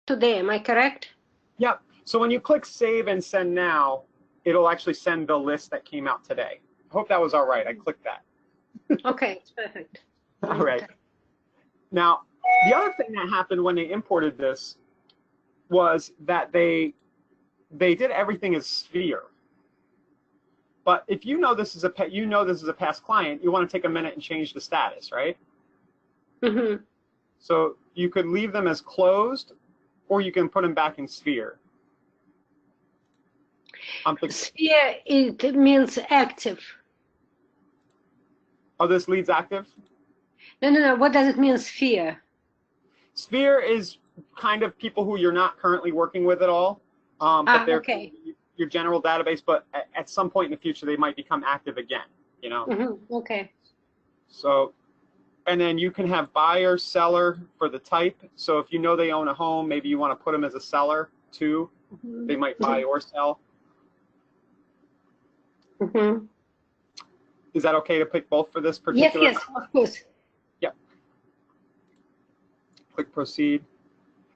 today, am I correct? Yep. So when you click save and send now, it'll actually send the list that came out today. I hope that was all right. I clicked that. Okay, it's perfect. All right. Now, the other thing that happened when they imported this was that they did everything as Sphere. But if you know this is a past client, you want to take a minute and change the status, right? Mm-hmm. So you could leave them as closed, or you can put them back in Sphere. Sphere, it means active. Oh, this lead's active? No. What does it mean, sphere? Sphere is kind of people who you're not currently working with at all, but they're okay. Your general database, but at some point in the future, they might become active again, you know? Mm-hmm. Okay. So, and then you can have buyer, seller for the type. So if you know they own a home, maybe you want to put them as a seller too. Mm-hmm. They might buy or sell. Mm-hmm. Is that okay to pick both for this particular? Yes, of course. Yep. Click proceed.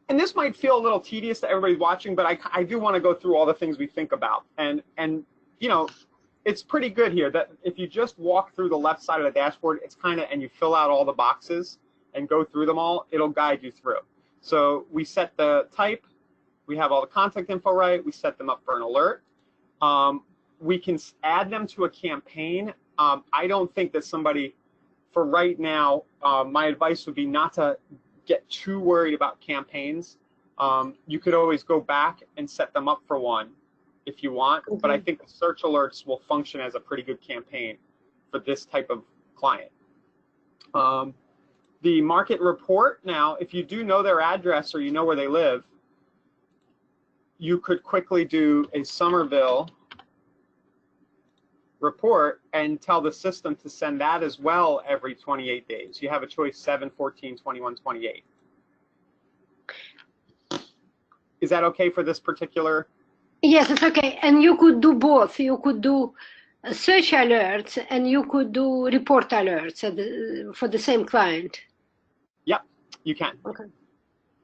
And this might feel a little tedious to everybody watching, but I do want to go through all the things we think about. And you know, it's pretty good here that if you just walk through the left side of the dashboard, it's kind of, and you fill out all the boxes and go through them all, it'll guide you through. So we set the type, we have all the contact info right, we set them up for an alert. We can add them to a campaign. I don't think that somebody, for right now, my advice would be not to get too worried about campaigns. You could always go back and set them up for one if you want, but I think the search alerts will function as a pretty good campaign for this type of client. The market report, now, if you do know their address or you know where they live, you could quickly do a Somerville report and tell the system to send that as well every 28 days. You have a choice 7, 14, 21, 28. Is that okay for this particular? Yes, it's okay. And you could do both. You could do search alerts and you could do report alerts for the same client. Yep, you can. Okay.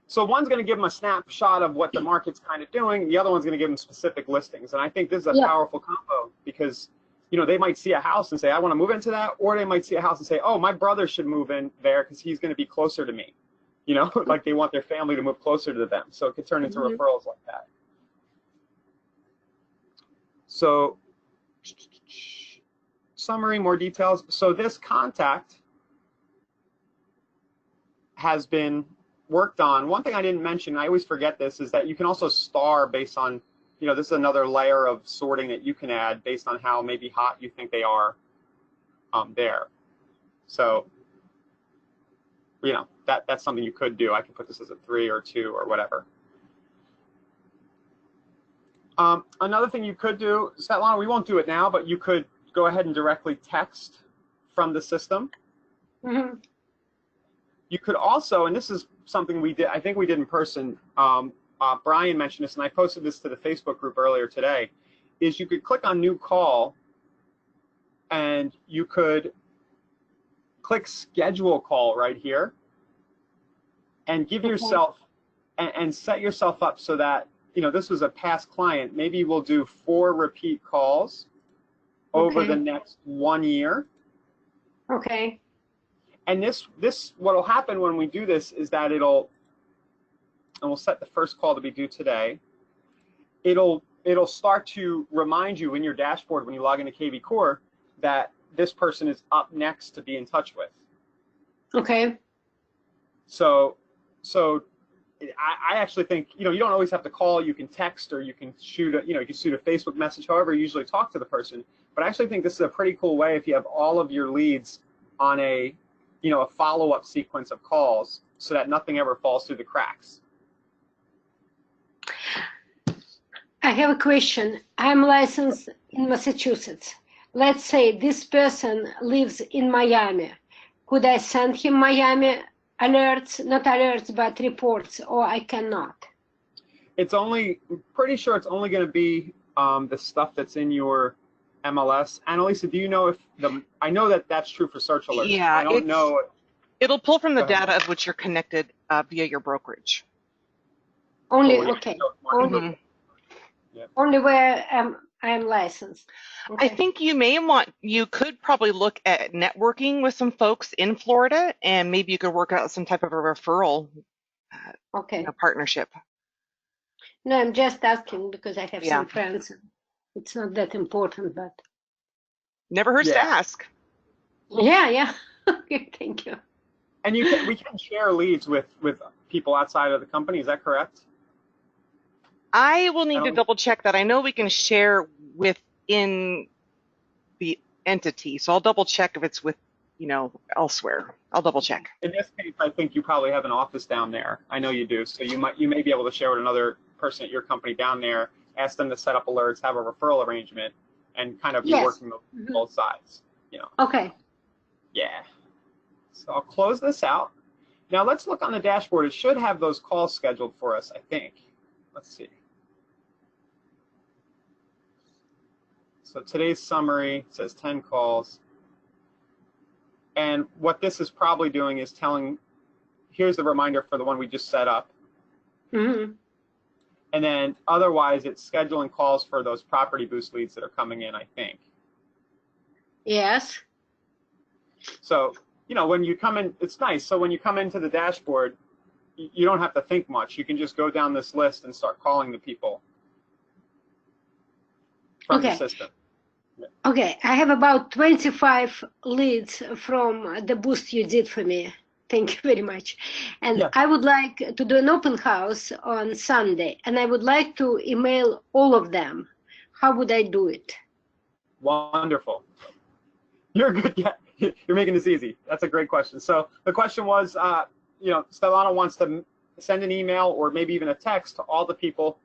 So one's going to give them a snapshot of what the market's kind of doing. The other one's going to give them specific listings. And I think this is a powerful combo because, you know, they might see a house and say, I want to move into that. Or they might see a house and say, oh, my brother should move in there because he's going to be closer to me. You know, like they want their family to move closer to them. So it could turn into referrals like that. So summary, more details. So this contact has been worked on. One thing I didn't mention, I always forget this, is that you can also star based on, you know, this is another layer of sorting that you can add based on how maybe hot you think they are there. So, you know, that's something you could do. I could put this as a 3 or 2 or whatever. Another thing you could do, Svetlana, we won't do it now, but you could go ahead and directly text from the system. Mm-hmm. You could also, and this is something we did, I think we did in person, Brian mentioned this, and I posted this to the Facebook group earlier today, is you could click on new call, and you could click schedule call right here, and give yourself, and set yourself up so that, you know, this was a past client, maybe we'll do 4 repeat calls over the next 1 year. Okay. And this what will happen when we do this is that and we'll set the first call to be due today. It'll start to remind you in your dashboard when you log into kvCORE that this person is up next to be in touch with. Okay. So I actually think, you know, you don't always have to call. You can text or you can shoot a, you know, you can shoot a Facebook message, however you usually talk to the person. But I actually think this is a pretty cool way if you have all of your leads on a, you know, a follow-up sequence of calls so that nothing ever falls through the cracks. I have a question. I'm licensed in Massachusetts. Let's say this person lives in Miami. Could I send him Miami alerts, not alerts, but reports, or I cannot? It's only, pretty sure it's only going to be the stuff that's in your MLS. Annalisa, do you know if I know that that's true for search alerts. Yeah, I don't know. It'll pull from the data of which you're connected via your brokerage. Only, Oh, yeah. okay. So it's more Only, important. Yep. only where I'm licensed. I Okay. think you could probably look at networking with some folks in Florida, and maybe you could work out some type of a referral Okay. partnership. No, I'm just asking because I have Yeah. some friends. It's not that important, but Never hurts to Yeah. ask. yeah. Okay, thank you. And we can share leads with people outside of the company. Is that correct? I will need to don't- double check that. I know we can share within the entity, so I'll double check if it's with, elsewhere. I'll double check. In this case, I think you probably have an office down there. I know you do. So you may be able to share with another person at your company down there, ask them to set up alerts, have a referral arrangement, and kind of be Yes. working both sides. Okay. Yeah. So I'll close this out. Now let's look on the dashboard. It should have those calls scheduled for us, I think. Let's see. So today's summary says 10 calls. And what this is probably doing is here's the reminder for the one we just set up. Mm-hmm. And then otherwise it's scheduling calls for those property boost leads that are coming in, I think. Yes. So, when you come in, it's nice. So when you come into the dashboard, you don't have to think much. You can just go down this list and start calling the people from the system. Okay, I have about 25 leads from the boost you did for me. Thank you very much. And Yeah. I would like to do an open house on Sunday, and I would like to email all of them. How would I do it? Wonderful. You're good. Yeah, you're making this easy. That's a great question. So the question was, Stellana wants to send an email or maybe even a text to all the people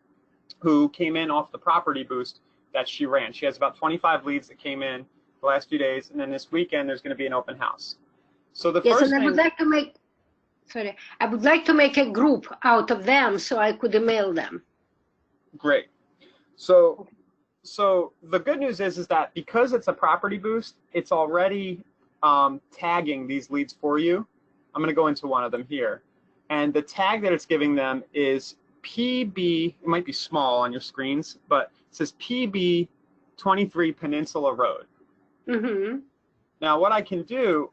who came in off the property boost that she ran. She has about 25 leads that came in the last few days, and then this weekend there's going to be an open house. So the Yes, first and I would like to make a group out of them so I could email them. Great. So the good news is that because it's a property boost, it's already tagging these leads for you. I'm going to go into one of them here. And the tag that it's giving them is PB, it might be small on your screens, but it says PB 23 Peninsula Road. Mm-hmm. Now what I can do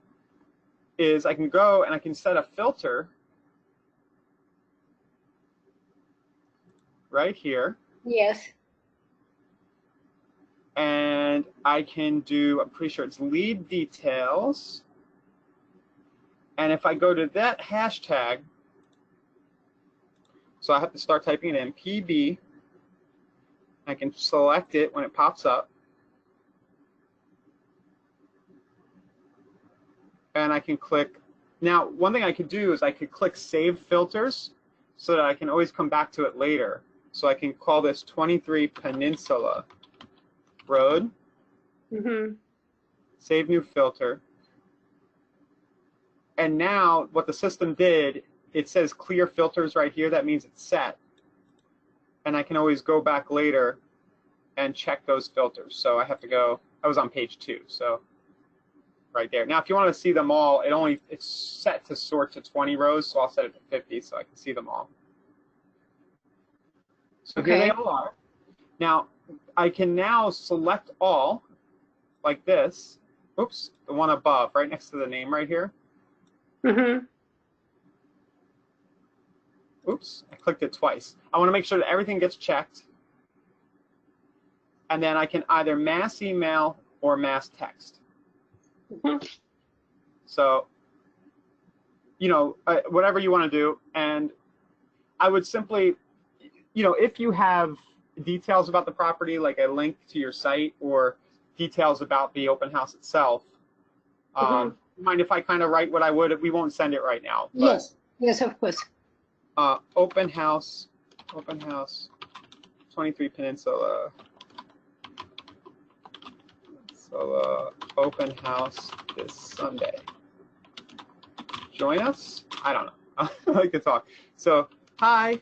is I can go and I can set a filter right here. Yes. And I can do, I'm pretty sure it's lead details. And if I go to that hashtag, so I have to start typing it in, PB. I can select it when it pops up. And I can click. Now, one thing I could do is I could click Save Filters so that I can always come back to it later. So I can call this 23 Peninsula Road. Mm-hmm. Save new filter. And now what the system did, it says clear filters right here. That means it's set. And I can always go back later and check those filters. So I have to go, I was on page 2, so right there. Now if you want to see them all, it's set to sort to 20 rows, so I'll set it to 50 so I can see them all. So Okay. here they all are. Now I can now select all like this. Oops, the one above, right next to the name right here. Mm-hmm. Oops, I clicked it twice. I want to make sure that everything gets checked. And then I can either mass email or mass text. Mm-hmm. So, whatever you want to do. And I would simply, if you have details about the property, like a link to your site or details about the open house itself, mind if I kind of write what I would? We won't send it right now. But, Yes, of course. open house, 23 Peninsula. So open house this Sunday. Join us? I don't know. I like to talk. So hi,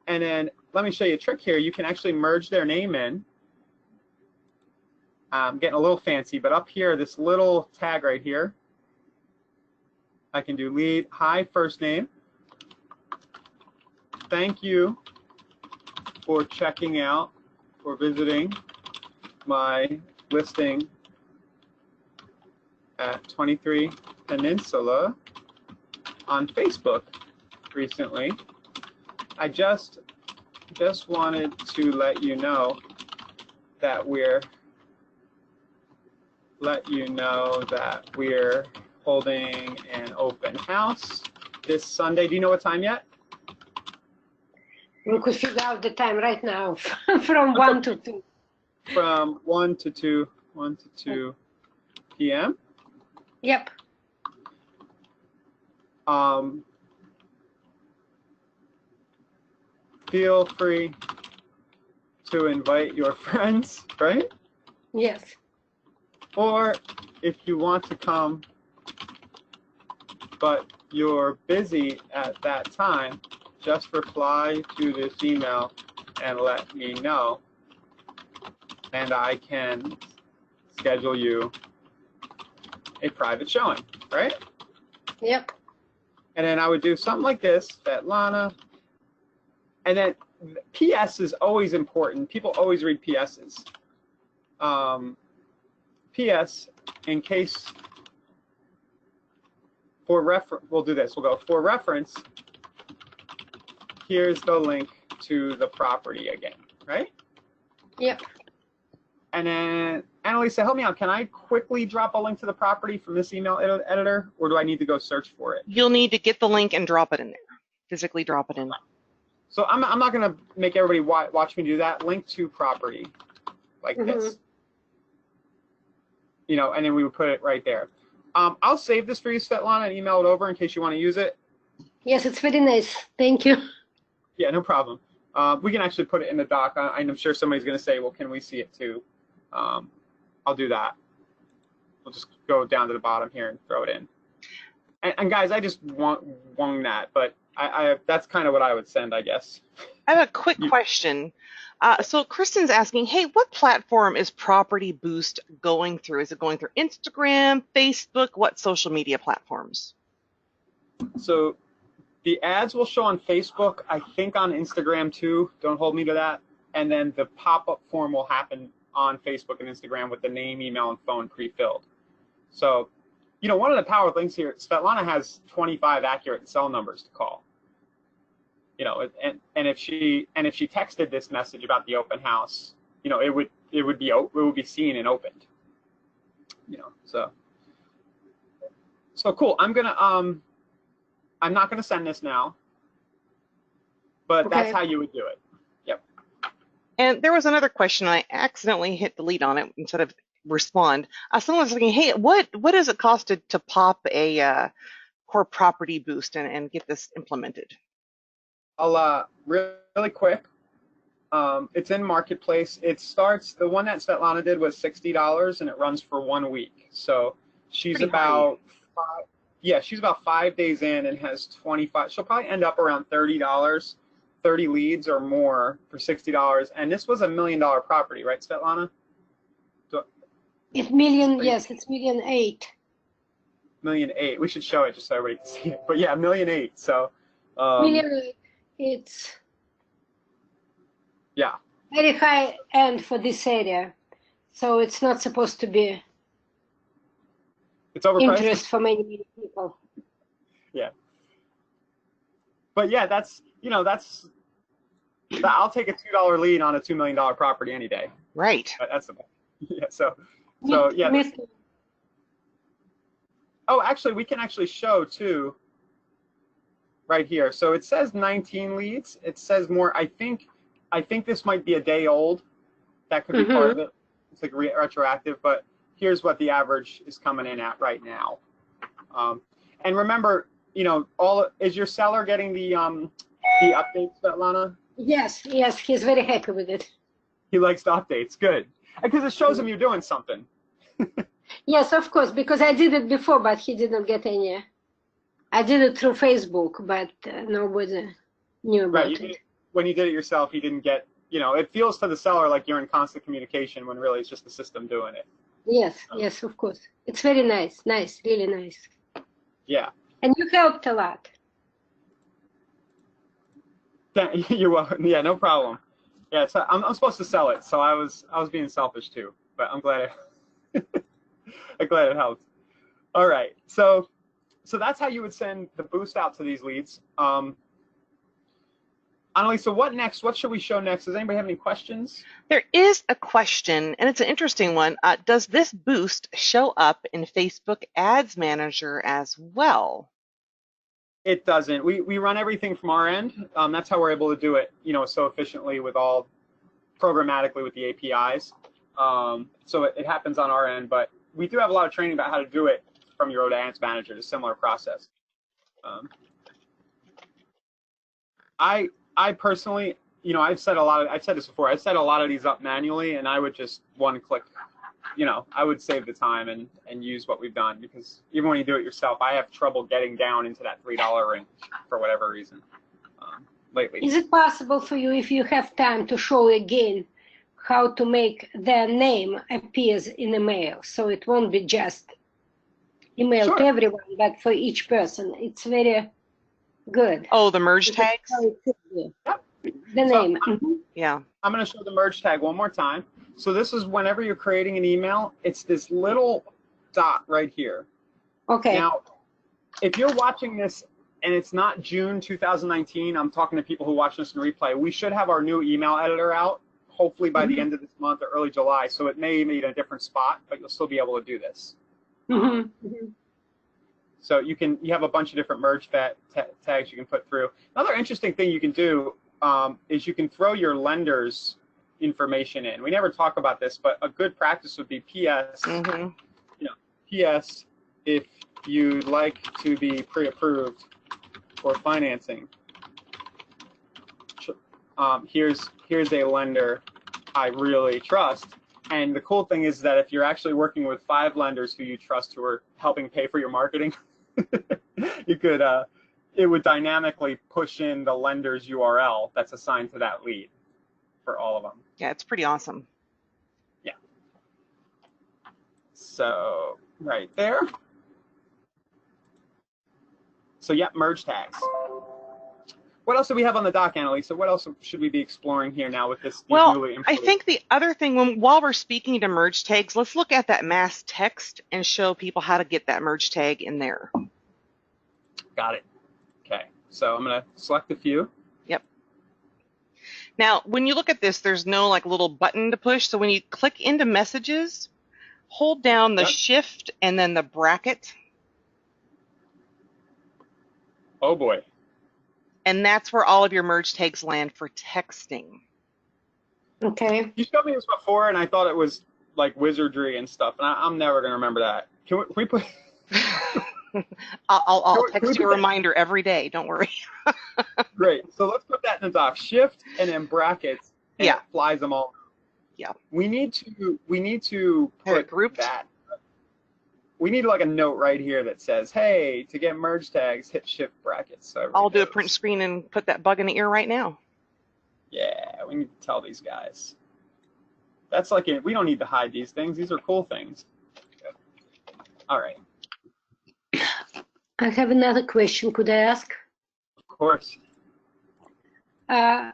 and then let me show you a trick here. You can actually merge their name in. I'm getting a little fancy, but up here, this little tag right here, I can do lead, hi, first name. thank you for checking out, for visiting my listing at 23 Peninsula on Facebook recently. I just wanted to let you know that we're holding an open house this Sunday. Do you know what time yet? We could figure out the time right now from 1 to 2. From 1 to 2 p.m. Yep. Feel free to invite your friends, right? Yes. Or if you want to come, but you're busy at that time, just reply to this email and let me know, and I can schedule you a private showing, right? Yep. And then I would do something like this, Svetlana, and then PS is always important. People always read PSs. PS, in case, for reference, we'll do this. We'll go, for reference, here's the link to the property again, right? Yep. And then, Annalisa, help me out. Can I quickly drop a link to the property from this email editor, or do I need to go search for it? You'll need to get the link and drop it in there. Physically drop it in. So I'm not going to make everybody watch me do that. Link to property, like this. You know, and then we would put it right there. I'll save this for you, Svetlana, and email it over in case you want to use it. Yes, it's very nice. Thank you. Yeah, no problem. We can actually put it in the doc. I'm sure somebody's going to say, well, can we see it too? I'll do that. We'll just go down to the bottom here and throw it in. And guys, I just wung that, but I that's kind of what I would send, I guess. I have a quick question. So Kristen's asking, hey, what platform is Property Boost going through? Is it going through Instagram, Facebook? What social media platforms? So the ads will show on Facebook, I think on Instagram too. Don't hold me to that. And then the pop-up form will happen on Facebook and Instagram with the name, email, and phone pre-filled. So, you know, one of the power things here, Svetlana has 25 accurate cell numbers to call. You know, and if she texted this message about the open house, you know, it would be seen and opened. You know, so cool. I'm not gonna send this now, but Okay. that's how you would do it. Yep. And there was another question. I accidentally hit delete on it instead of respond. Someone was looking, hey, what does it cost to pop a core property boost and get this implemented? I'll really quick. It's in Marketplace. It starts. The one that Svetlana did was $60, and it runs for 1 week. So she's Pretty about she's about 5 days in and has 25. She'll probably end up around $30, 30 leads or more for $60. And this was $1 million property, right, Svetlana? It's million, yes, it's 1,000,008. 1,000,008. We should show it just so everybody can see it. But yeah, 1,000,008. So 1,000,008. It's yeah. very high end for this area, so it's not supposed to be It's overpriced. interest for many people. Yeah. But yeah, that's, you know, I'll take a $2 lead on a $2 million property any day. Right. That's the yeah. So yeah. Oh, actually, we can actually show too. Right here. So it says 19 leads. It says more. I think this might be a day old. That could be part of it. It's like retroactive, but here's what the average is coming in at right now. And remember, you know, is your seller getting the updates, Svetlana? Yes, he's very happy with it. He likes the updates. Good, because it shows him you're doing something. Yes, of course, because I did it before, but he didn't get any. I did it through Facebook, but nobody knew about it. When you did it yourself, he didn't get, you know, it feels to the seller like you're in constant communication when really it's just the system doing it. Yes, yes, of course. It's very nice, really nice. Yeah. And you helped a lot. You're welcome. Yeah, no problem. Yeah, so I'm supposed to sell it, so I was being selfish too, but I'm glad I'm glad it helped. All right, so that's how you would send the boost out to these leads. Annalisa, what next? What should we show next? Does anybody have any questions? There is a question, and it's an interesting one. Does this boost show up in Facebook Ads Manager as well? It doesn't. We run everything from our end. That's how we're able to do it, so efficiently with all programmatically with the APIs. So it happens on our end, but we do have a lot of training about how to do it from your own Ads Manager. It's a similar process. I personally, I've said this before. I've set a lot of these up manually, and I would just one click. I would save the time and use what we've done, because even when you do it yourself, I have trouble getting down into that $3 range for whatever reason lately. Is it possible for you, if you have time, to show again how to make their name appears in email, so it won't be just email Sure. to everyone, but for each person? It's very good. Oh, the merge tags? Yep. The name. Yeah. I'm going to show the merge tag one more time. So this is whenever you're creating an email, it's this little dot right here. Okay. Now, if you're watching this and it's not June 2019, I'm talking to people who watch this in replay, we should have our new email editor out, hopefully by the end of this month or early July. So it may be in a different spot, but you'll still be able to do this. So you have a bunch of different merge tags you can put through. Another interesting thing you can do is you can throw your lender's information in. We never talk about this, but a good practice would be PS. PS, if you'd like to be pre-approved for financing, here's a lender I really trust. And the cool thing is that if you're actually working with 5 lenders who you trust who are helping pay for your marketing, you could it would dynamically push in the lender's URL that's assigned to that lead for all of them. Yeah, it's pretty awesome. Yeah. So right there. So yeah, merge tags. What else do we have on the dock, Annalisa? What else should we be exploring here now with this? Well, I think the other thing, while we're speaking to merge tags, let's look at that mass text and show people how to get that merge tag in there. Got it. Okay, so I'm going to select a few. Yep. Now, when you look at this, there's no like little button to push. So when you click into messages, hold down the shift and then the bracket. Oh boy. And that's where all of your merge tags land for texting. Okay. You showed me this before, and I thought it was like wizardry and stuff, and I'm never going to remember that. Can we put... I'll text you a reminder every day. Don't worry. Great. So let's put that in the doc. Shift and then brackets. And it flies them all. Yeah. We need to put grouped. that. We need like a note right here that says, "Hey, to get merge tags, hit shift brackets." So I'll do a print screen and put that bug in the ear right now. Yeah, we need to tell these guys. That's like we don't need to hide these things. These are cool things. All right. I have another question. Could I ask? Of course.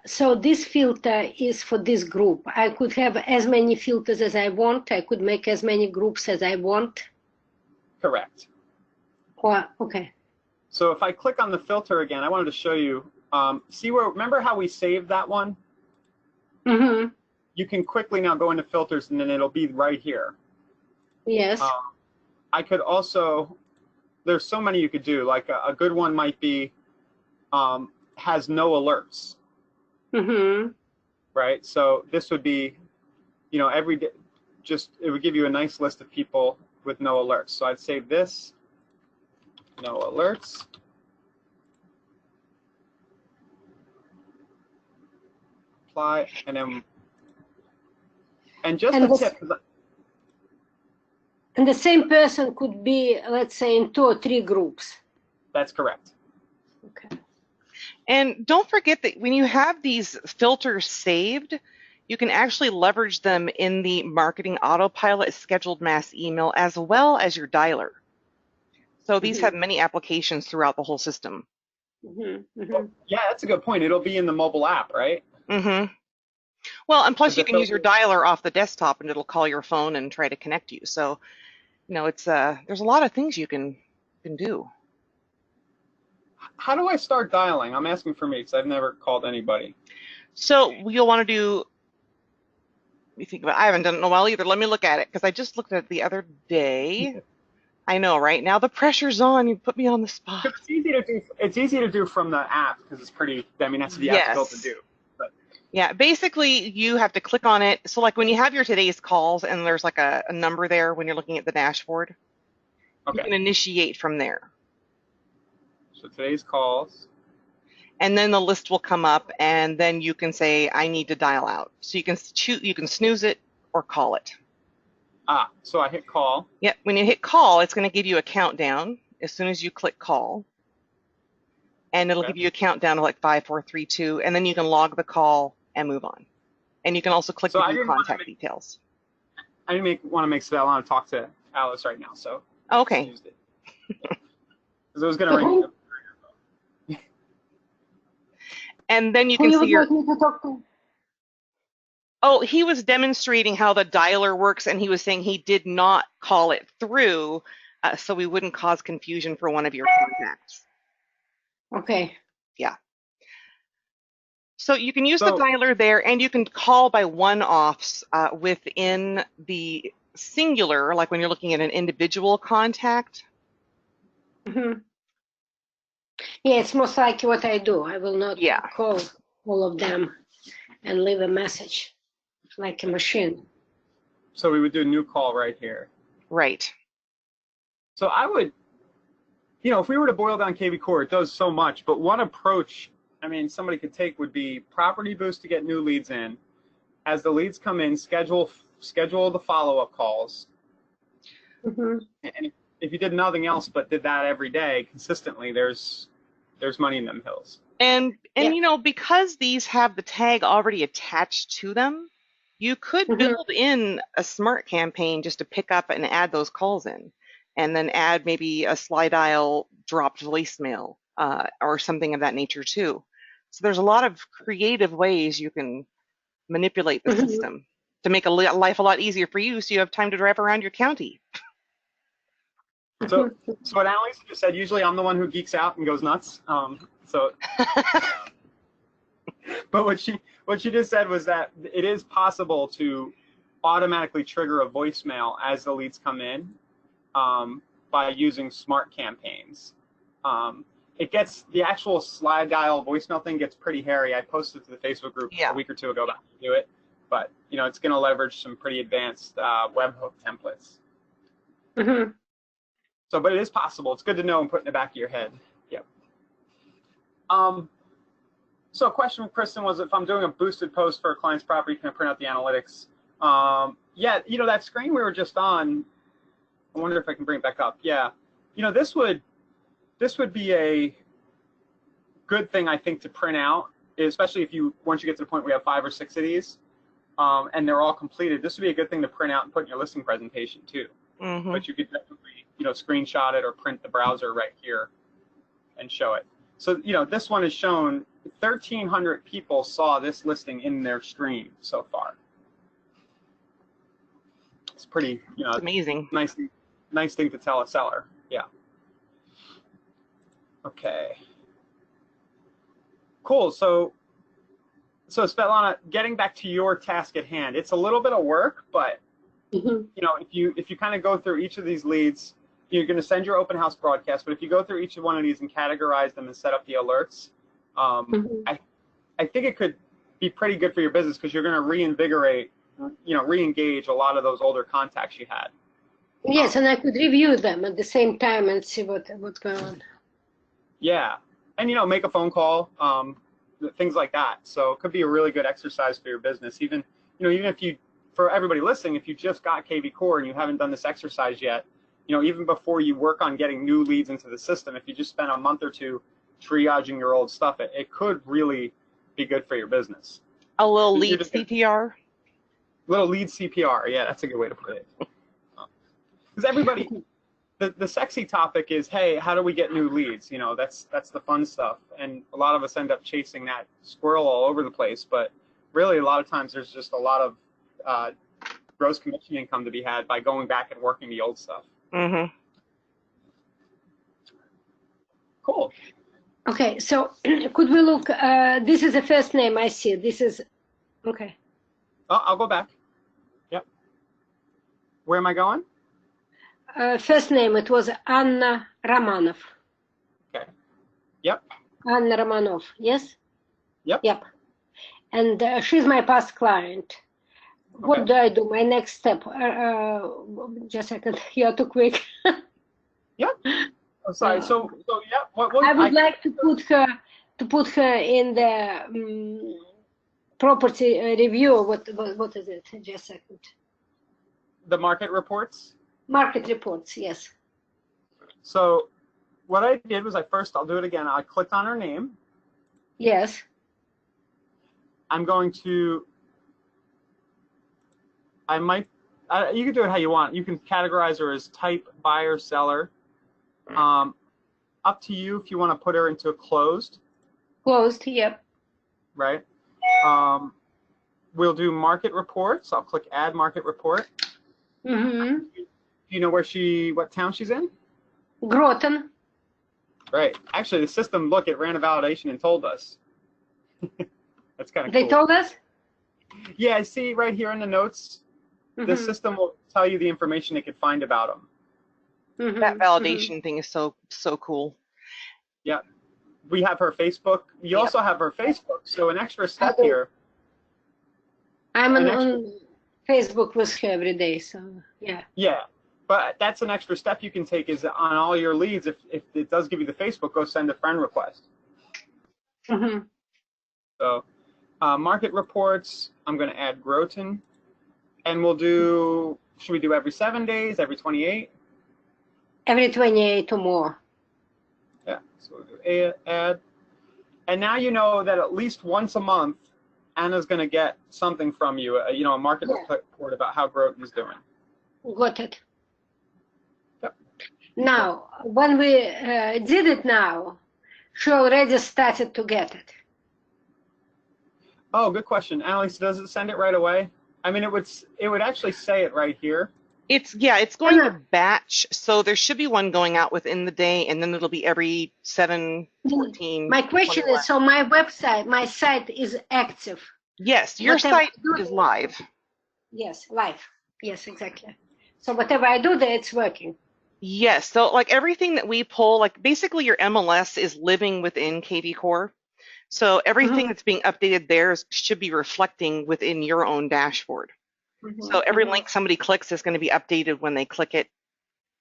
So this filter is for this group. I could have as many filters as I want. I could make as many groups as I want. Correct. Okay. So if I click on the filter again, I wanted to show you. Remember how we saved that one? Mm-hmm. You can quickly now go into filters, and then it'll be right here. Yes. I could also. There's so many you could do. Like a good one might be has no alerts. Mm-hmm. Right. So this would be, every day. It would give you a nice list of people with no alerts. So I'd save this. No alerts. Apply, and then, and just a tip. And the same person could be, let's say, in 2 or 3 groups. That's correct. Okay. And don't forget that when you have these filters saved, you can actually leverage them in the marketing autopilot scheduled mass email as well as your dialer. So these have many applications throughout the whole system. Yeah, that's a good point. It'll be in the mobile app, right? Mm-hmm. Well, and plus Because you can use your dialer off the desktop and it'll call your phone and try to connect you. So, it's there's a lot of things you can do. How do I start dialing? I'm asking for me because I've never called anybody. So you'll want to do, let me think about it. I haven't done it in a while either. Let me look at it because I just looked at it the other day. I know, right? Now the pressure's on. You put me on the spot. It's easy to do. It's easy to do from the app because it's pretty. I mean, that's what the app's built to do. But yeah, basically you have to click on it. So like when you have your today's calls and there's like a number there when you're looking at the dashboard, you can initiate from there. So today's calls. And then the list will come up, and then you can say, I need to dial out. So you can snooze it or call it. So I hit call. Yeah, when you hit call, it's going to give you a countdown as soon as you click call. And it'll give you a countdown of like 5, 4, 3, 2, and then you can log the call and move on. And you can also click the view contact details. I didn't want to make so that I want to talk to Alice right now, so okay. I used it. Because it was going to ring. And then you can see your. Oh, he was demonstrating how the dialer works, and he was saying he did not call it through, so we wouldn't cause confusion for one of your contacts. Okay. Yeah. So you can use the dialer there, and you can call by one-offs within the singular, like when you're looking at an individual contact. Mm-hmm. Yeah, it's most likely what I do. I will not call all of them and leave a message like a machine. So we would do a new call right here. Right. So I would, if we were to boil down kvCORE, it does so much, but one approach, I mean, somebody could take would be property boost to get new leads in. As the leads come in, schedule the follow-up calls. Mm-hmm. And if you did nothing else but did that every day consistently, there's money in them hills. And because these have the tag already attached to them, you could build in a smart campaign just to pick up and add those calls in, and then add maybe a slide dial dropped voicemail or something of that nature too. So there's a lot of creative ways you can manipulate the system to make life a lot easier for you, so you have time to drive around your county. So what Annalisa just said, usually I'm the one who geeks out and goes nuts. But what she just said was that it is possible to automatically trigger a voicemail as the leads come in by using smart campaigns. It gets, the actual slide dial voicemail thing gets pretty hairy. I posted to the Facebook group a week or two ago about how to do it, but it's going to leverage some pretty advanced webhook templates. Mm-hmm. So, but it is possible. It's good to know and put in the back of your head. Yep. So a question from Kristen was, if I'm doing a boosted post for a client's property, can I print out the analytics? Yeah, that screen we were just on, I wonder if I can bring it back up. Yeah, this would be a good thing, I think, to print out, especially once you get to the point where you have 5 or 6 of these, and they're all completed. This would be a good thing to print out and put in your listing presentation too. Mm-hmm. But you could definitely, screenshot it or print the browser right here and show it. So, this one is shown, 1,300 people saw this listing in their stream so far. It's pretty, it's amazing. Nice thing to tell a seller. Yeah. Okay. Cool. So Svetlana, getting back to your task at hand, it's a little bit of work, but if you kind of go through each of these leads, you're going to send your open house broadcast, but if you go through each one of these and categorize them and set up the alerts, I think it could be pretty good for your business, because you're going to re-engage a lot of those older contacts you had. Yes, and I could review them at the same time and see what's going on. Yeah, and make a phone call, things like that. So it could be a really good exercise for your business. Even if you, for everybody listening, if you just got kvCORE and you haven't done this exercise yet, even before you work on getting new leads into the system, if you just spend a month or two triaging your old stuff, it could really be good for your business. A little lead CPR? Little lead CPR, yeah, that's a good way to put it. Because everybody, the sexy topic is, hey, how do we get new leads? You know, that's the fun stuff, and a lot of us end up chasing that squirrel all over the place. But really, a lot of times there's just a lot of gross commission income to be had by going back and working the old stuff. Mm-hmm. Cool. Okay, so could we look? This is the first name I see. This is okay. Oh, I'll go back. Yep. Where am I going? First name, it was Anna Romanov. Okay. Yep. Anna Romanov, yes? Yep. Yep. And she's my past client. What do I do? My next step? Just a second. You're too quick. Yep. Oh, sorry. So yeah. What I would like to put her in the property review. What is it? Just a second. The market reports. Market reports, yes. So what I did was I'll do it again. I clicked on her name. Yes. I'm going to, you can do it how you want. You can categorize her as type, buyer, seller. Up to you if you want to put her into a closed. Closed, yep. Right. We'll do market reports. I'll click add market report. Mm-hmm. Do you know what town she's in? Groton. Right. Actually, the system, look, it ran a validation and told us. That's kind of cool. They told us? Yeah, I see right here in the notes. The system will tell you the information it could find about them. That validation thing is so cool. Yeah. We have her Facebook. You also have her Facebook. So an extra step here. I'm on Facebook with her every day, so yeah. Yeah. But that's an extra step you can take is on all your leads, if it does give you the Facebook, go send a friend request. So market reports, I'm going to add Groton. And we'll do, should we do every 7 days, every 28? Every 28 or more. Yeah, so we'll do add. And now you know that at least once a month, Anna's going to get something from you, a market report about how Groton is doing. Got it. Yep. Now, when we did it now, she already started to get it. Oh, good question. Alex, does it send it right away? I mean, it would actually say it right here. It's going to batch, so there should be one going out within the day, and then it'll be every 7, 14. My question 21. is, so my site is active. Yes, your site is live. Yes, live. Yes, exactly. So whatever I do there, it's working. Yes, so like everything that we pull, like basically your MLS is living within kvCORE. So everything that's being updated there should be reflecting within your own dashboard. So every link somebody clicks is going to be updated when they click it,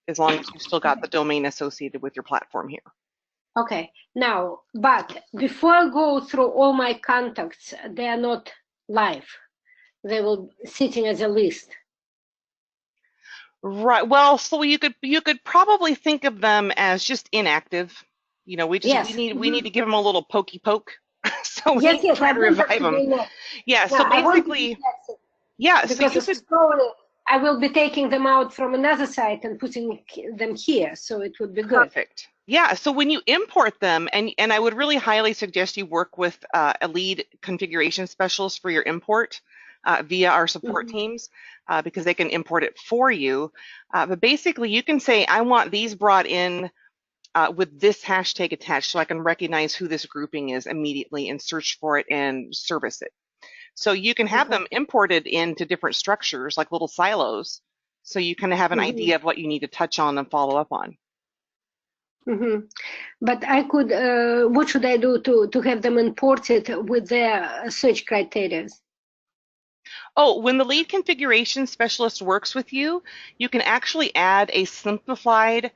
as long as you've still got the domain associated with your platform here. Okay. Now, but before I go through all my contacts, they are not live. They will be sitting as a list. Right. Well, so you could probably think of them as just inactive. We need to give them a little pokey poke. So we need to try to revive them. Yeah. So basically, because I will be taking them out from another site and putting them here, so it would be good. Perfect. Yeah. So when you import them, and I would really highly suggest you work with a lead configuration specialist for your import via our support teams, because they can import it for you. But basically, you can say, I want these brought in with this hashtag attached, so I can recognize who this grouping is immediately and search for it and service it. So you can have them imported into different structures, like little silos, so you kind of have an idea of what you need to touch on and follow up on. But I could, what should I do to have them imported with their search criteria? Oh, when the lead configuration specialist works with you, you can actually add a simplified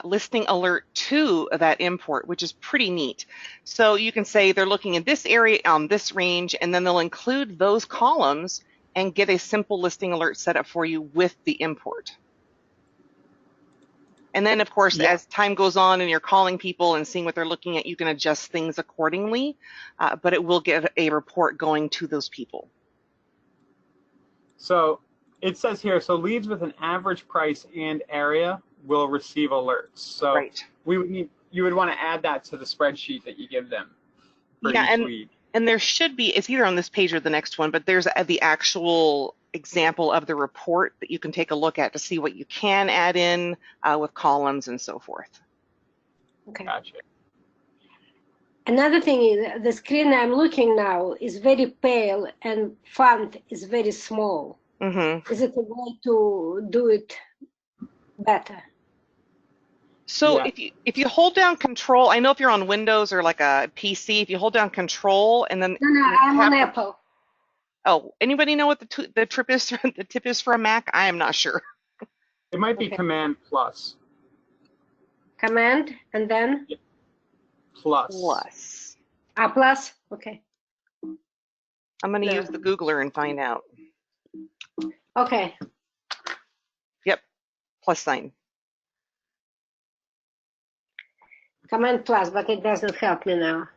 listing alert to that import, which is pretty neat. So you can say they're looking in this area on this range, and then they'll include those columns and get a simple listing alert set up for you with the import. And then, of course, as time goes on and you're calling people and seeing what they're looking at, you can adjust things accordingly, but it will get a report going to those people. So it says here, so leads with an average price and area will receive alerts. So Right. you would want to add that to the spreadsheet that you give them for Yeah, each lead. and there should be, it's either on this page or the next one, but there's the actual example of the report that you can take a look at to see what you can add in with columns and so forth. Okay. Gotcha. Another thing is the screen I'm looking now is very pale and font is very small. Mm-hmm. Is it a way to do it better? So Yeah. if you hold down Control, I know if you're on Windows or like a PC, if you hold down Control and then No, I'm on Apple. Oh, anybody know what the tip is? The tip is for a Mac? I am not sure. It might be Okay. Command plus. Command and then Plus. Plus. plus. Okay. I'm going to No. use the Googler and find out. Okay. Yep. Plus sign. Command plus, but it doesn't help me now.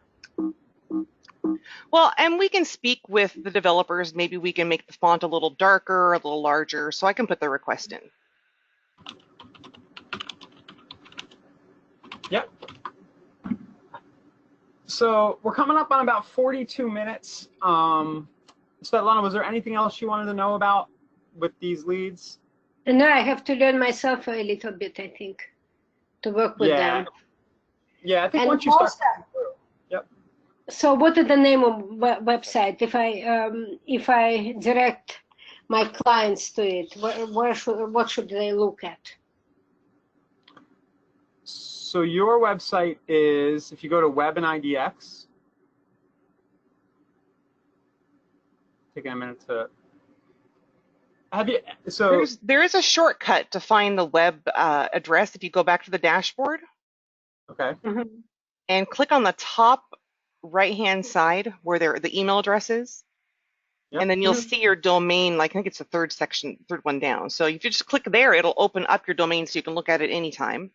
Well, and we can speak with the developers. Maybe we can make the font a little darker, a little larger, so I can put the request in. Yep. So we're coming up on about 42 minutes. Svetlana, was there anything else you wanted to know about with these leads? No, I have to learn myself a little bit, I think, to work with them. Yeah, I think And once you start. Yep. So what is the name of website? If I direct my clients to it, what should they look at? So your website is, if you go to Web and IDX, taking a minute to. Have you? So there is a shortcut to find the web address if you go back to the dashboard. Okay. Mm-hmm. And click on the top right-hand side where the email address is. Yep. And then you'll see your domain, like I think it's the third one down. So if you just click there, it'll open up your domain so you can look at it anytime.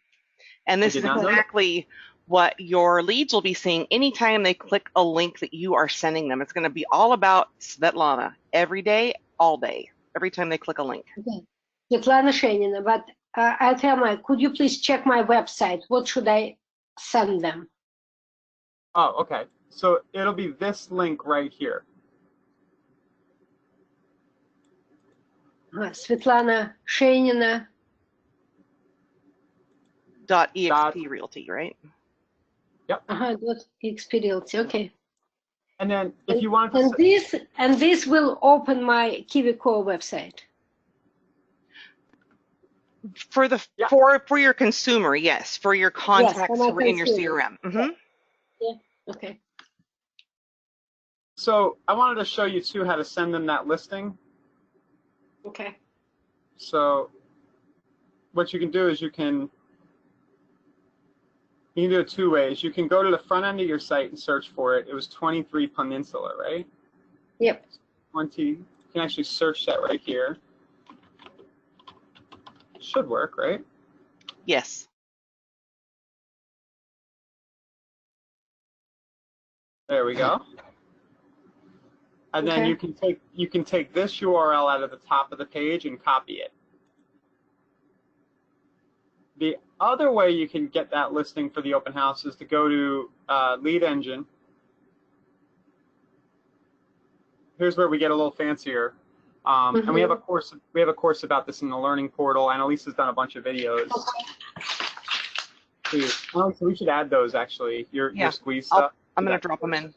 And this is exactly what your leads will be seeing anytime they click a link that you are sending them. It's going to be all about Svetlana every day, all day, every time they click a link. Okay. Svetlana Shenina, but I'll tell could you please check my website? What should I send them? Oh, okay. So it'll be this link right here. Svetlana Shenina. .exp realty, right? Yep. .exp realty. Okay. And then if you want to, this will open my kvCORE website. For your consumer, yes. For your contacts who are in your CRM. Mm-hmm. Yeah. Okay. So I wanted to show you too how to send them that listing. Okay. So what you can do is you can do it two ways. You can go to the front end of your site and search for it. It was 23 Peninsula, right? Yep. 20. You can actually search that right here. It should work, right? Yes. There we go. And then you can take this URL out of the top of the page and copy it. The other way you can get that listing for the open house is to go to Lead Engine. Here's where we get a little fancier, and we have a course. We have a course about this in the Learning Portal. And Elisa's done a bunch of videos. So we should add those actually. Your squeeze stuff. I'm gonna drop them in.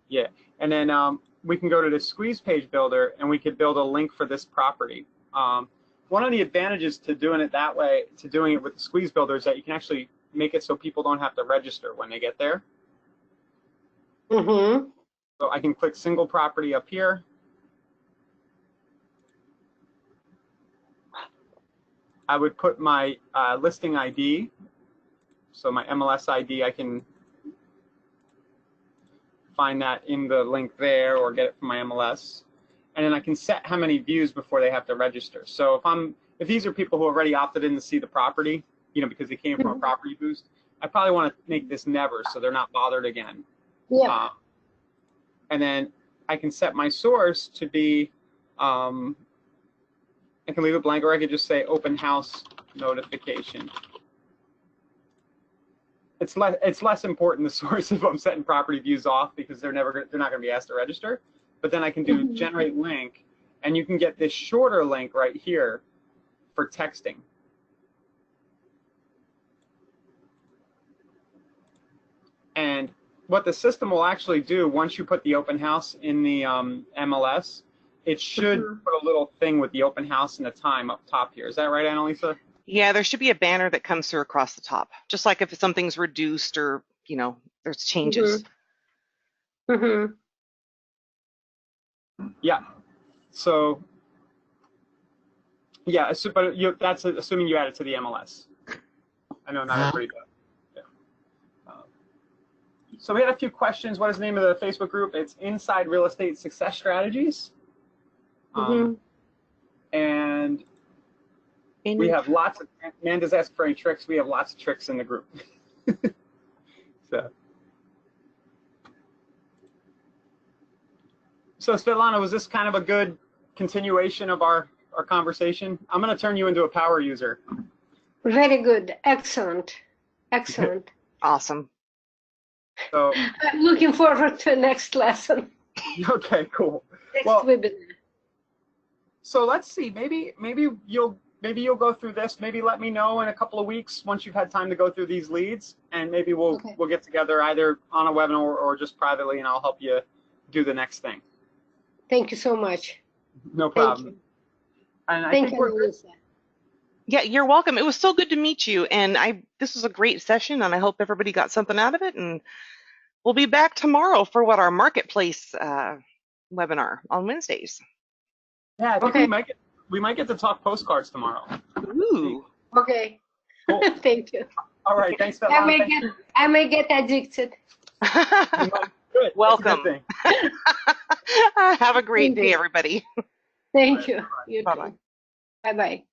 Yeah, and then we can go to the squeeze page builder, and we could build a link for this property. One of the advantages to doing it that way, to doing it with the squeeze builder, is that you can actually make it so people don't have to register when they get there. Mm-hmm. So I can click single property up here. I would put my listing ID, so my MLS ID, I can find that in the link there or get it from my MLS. And then I can set how many views before they have to register. So if these are people who already opted in to see the property, because they came from a property boost, I probably want to make this never so they're not bothered again. Yeah. And then I can set my source to be, I can leave it blank, or I could just say open house notification. It's less important the source if I'm setting property views off because they're not going to be asked to register. But then I can do generate link, and you can get this shorter link right here for texting. And what the system will actually do once you put the open house in the MLS, it should put a little thing with the open house and the time up top here. Is that right, Annalisa? Yeah, there should be a banner that comes through across the top, just like if something's reduced or, you know, there's changes. Yeah. So, yeah, but that's assuming you add it to the MLS. I know not everybody does. So we had a few questions. What is the name of the Facebook group? It's Inside Real Estate Success Strategies. And we have lots of, Amanda's asked for any tricks. We have lots of tricks in the group. So Svetlana, was this kind of a good continuation of our conversation? I'm going to turn you into a power user. Very good. Excellent. Excellent. Awesome. So I'm looking forward to the next lesson. Okay, cool. Next webinar. So let's see. Maybe you'll go through this. Maybe let me know in a couple of weeks once you've had time to go through these leads, and maybe we'll get together either on a webinar or just privately, and I'll help you do the next thing. Thank you so much. No problem. And I think we're good. Yeah, you're welcome. It was so good to meet you, and this was a great session, and I hope everybody got something out of it. And we'll be back tomorrow for our marketplace webinar on Wednesdays. Yeah, I think we might get to talk postcards tomorrow. Ooh. Okay. Cool. Thank you. All right. Thanks, Svetlana. I may get addicted. Good. Welcome. That's a good thing. Have a great day, everybody. Thank you. Bye-bye. Bye-bye.